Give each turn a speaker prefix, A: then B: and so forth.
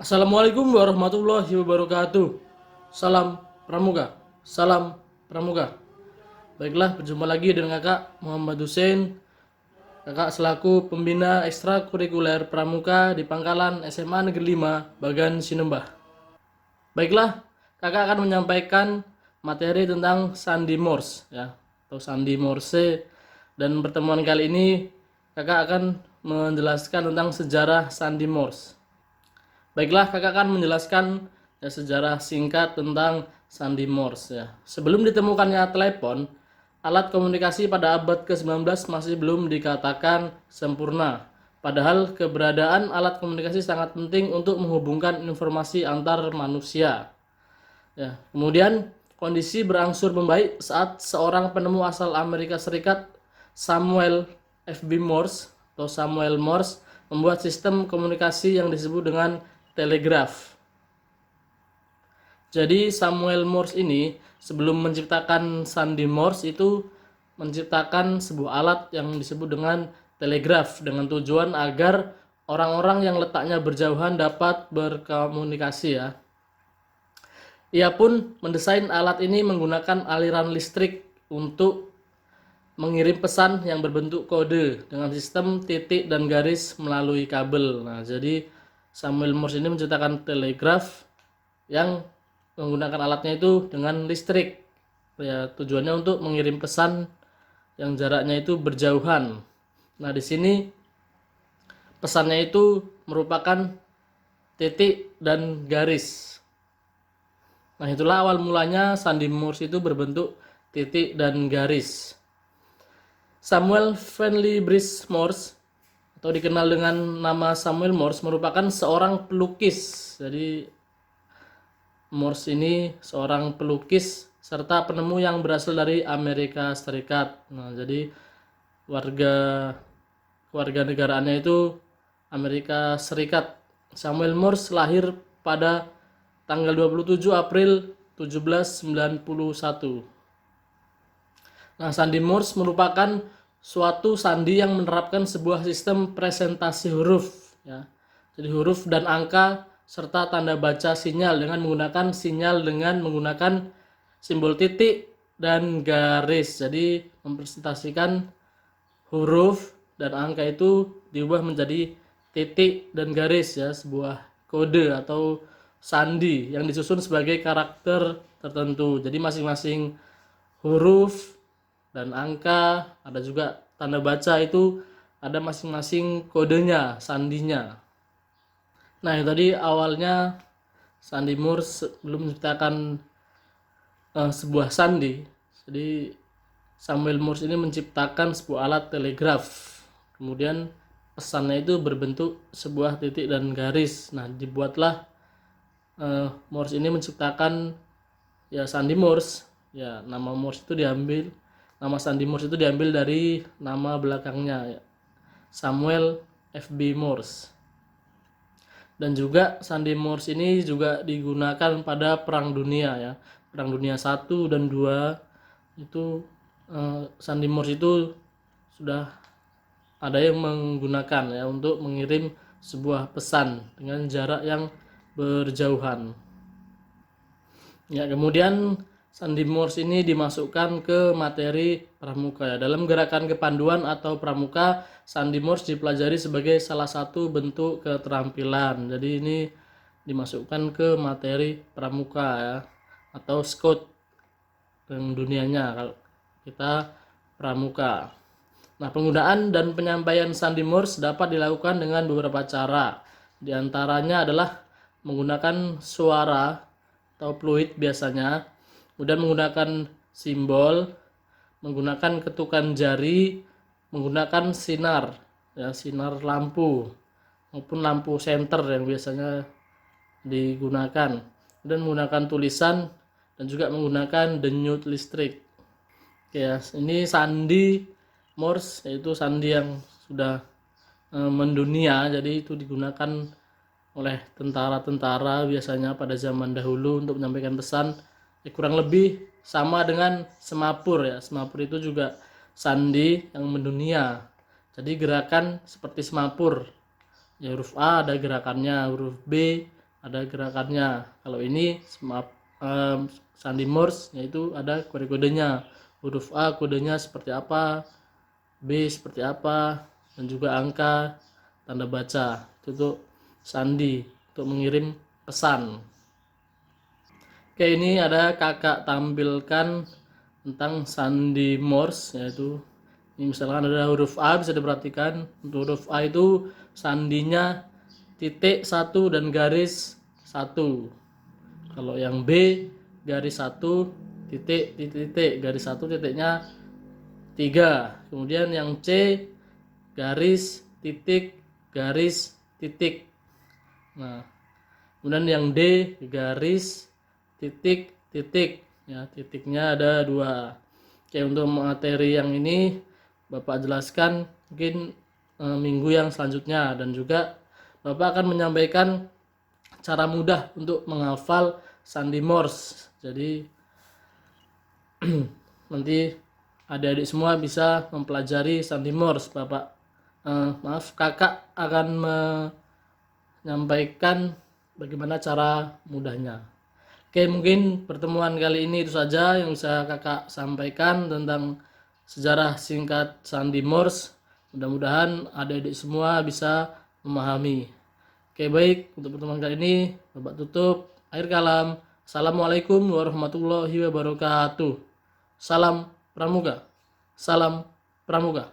A: Assalamualaikum warahmatullahi wabarakatuh. Salam Pramuka. Salam Pramuka. Baiklah, berjumpa lagi dengan kakak Muhammad Hussein. Kakak selaku pembina ekstrakurikuler Pramuka di Pangkalan SMA Negeri 5 Bagan Sinembah. Baiklah, kakak akan menyampaikan materi tentang sandi Morse ya, atau sandi Morse. Dan pertemuan kali ini kakak akan menjelaskan tentang sejarah sandi Morse. Baiklah, kakak akan menjelaskan ya, sejarah singkat tentang sandi Morse ya. Sebelum ditemukannya telepon, alat komunikasi pada abad ke-19 masih belum dikatakan sempurna. Padahal keberadaan alat komunikasi sangat penting untuk menghubungkan informasi antar manusia. Ya, kemudian kondisi berangsur membaik saat seorang penemu asal Amerika Serikat, Samuel F.B. Morse atau Samuel Morse, membuat sistem komunikasi yang disebut dengan telegraf. Jadi Samuel Morse ini sebelum menciptakan sandi Morse itu menciptakan sebuah alat yang disebut dengan telegraf dengan tujuan agar orang-orang yang letaknya berjauhan dapat berkomunikasi ya. Ia pun mendesain alat ini menggunakan aliran listrik untuk mengirim pesan yang berbentuk kode dengan sistem titik dan garis melalui kabel. Nah, jadi Samuel Morse ini menciptakan telegraf yang menggunakan alatnya itu dengan listrik. Ya, tujuannya untuk mengirim pesan yang jaraknya itu berjauhan. Nah, di sini pesannya itu merupakan titik dan garis. Nah, itulah awal mulanya sandi Morse itu berbentuk titik dan garis. Samuel Finley Breese Morse atau dikenal dengan nama Samuel Morse merupakan seorang pelukis. Jadi Morse ini seorang pelukis serta penemu yang berasal dari Amerika Serikat. Nah, jadi warga negaraannya itu Amerika Serikat. Samuel Morse lahir pada tanggal 27 April 1791. Nah, sandi Morse merupakan suatu sandi yang menerapkan sebuah sistem presentasi huruf ya. Jadi huruf dan angka serta tanda baca sinyal dengan menggunakan simbol titik dan garis. Jadi mempresentasikan huruf dan angka itu diubah menjadi titik dan garis ya, sebuah kode atau sandi yang disusun sebagai karakter tertentu. Jadi masing-masing huruf dan angka, ada juga tanda baca itu ada masing-masing kodenya, sandinya. Nah, itu tadi awalnya sandi Morse belum menciptakan sebuah sandi. Jadi Samuel Morse ini menciptakan sebuah alat telegraf. Kemudian pesannya itu berbentuk sebuah titik dan garis. Nah, dibuatlah Morse ini menciptakan ya sandi Morse. Ya, nama sandi Morse itu diambil dari nama belakangnya ya, Samuel F.B. Morse. Dan juga sandi Morse ini juga digunakan pada Perang Dunia ya. Perang Dunia 1 dan 2 itu sandi Morse itu sudah ada yang menggunakan ya untuk mengirim sebuah pesan dengan jarak yang berjauhan. Ya, kemudian sandi Morse ini dimasukkan ke materi pramuka ya. Dalam gerakan kepanduan atau pramuka, sandi Morse dipelajari sebagai salah satu bentuk keterampilan. Jadi ini dimasukkan ke materi pramuka ya, atau scout dan dunianya kalau kita pramuka. Nah, penggunaan dan penyampaian sandi Morse dapat dilakukan dengan beberapa cara. Di antaranya adalah menggunakan suara atau fluid biasanya, kemudian menggunakan simbol, menggunakan ketukan jari, menggunakan sinar ya, sinar lampu maupun lampu senter yang biasanya digunakan, dan menggunakan tulisan dan juga menggunakan denyut listrik. Oke ya, ini sandi Morse, yaitu sandi yang sudah mendunia. Jadi itu digunakan oleh tentara-tentara biasanya pada zaman dahulu untuk menyampaikan pesan. Kurang lebih sama dengan semapur ya. Semapur itu juga sandi yang mendunia. Jadi gerakan seperti semapur. Ya, huruf A ada gerakannya, huruf B ada gerakannya. Kalau ini sandi Morse, yaitu ada kode-kodenya. Huruf A kodenya seperti apa, B seperti apa, dan juga angka tanda baca. Itu untuk sandi, untuk mengirim pesan. Oke, ini ada kakak tampilkan tentang sandi Morse, yaitu ini misalkan ada huruf A, bisa diperhatikan untuk huruf A itu sandinya titik satu dan garis satu. Kalau yang B garis satu titik titik titik, garis satu titiknya 3. Kemudian yang C garis titik garis titik. Nah, kemudian yang D garis titik titik, ya titiknya ada 2. Oke, untuk materi yang ini Bapak jelaskan mungkin minggu yang selanjutnya, dan juga Bapak akan menyampaikan cara mudah untuk menghafal sandi Morse. Jadi nanti adik-adik semua bisa mempelajari sandi Morse. Kakak akan menyampaikan bagaimana cara mudahnya. Oke, mungkin pertemuan kali ini itu saja yang bisa kakak sampaikan tentang sejarah singkat sandi Morse. Mudah-mudahan adik-adik semua bisa memahami. Oke, baik, untuk pertemuan kali ini Bapak tutup. Akhir kalam. Assalamualaikum warahmatullahi wabarakatuh. Salam Pramuka. Salam Pramuka.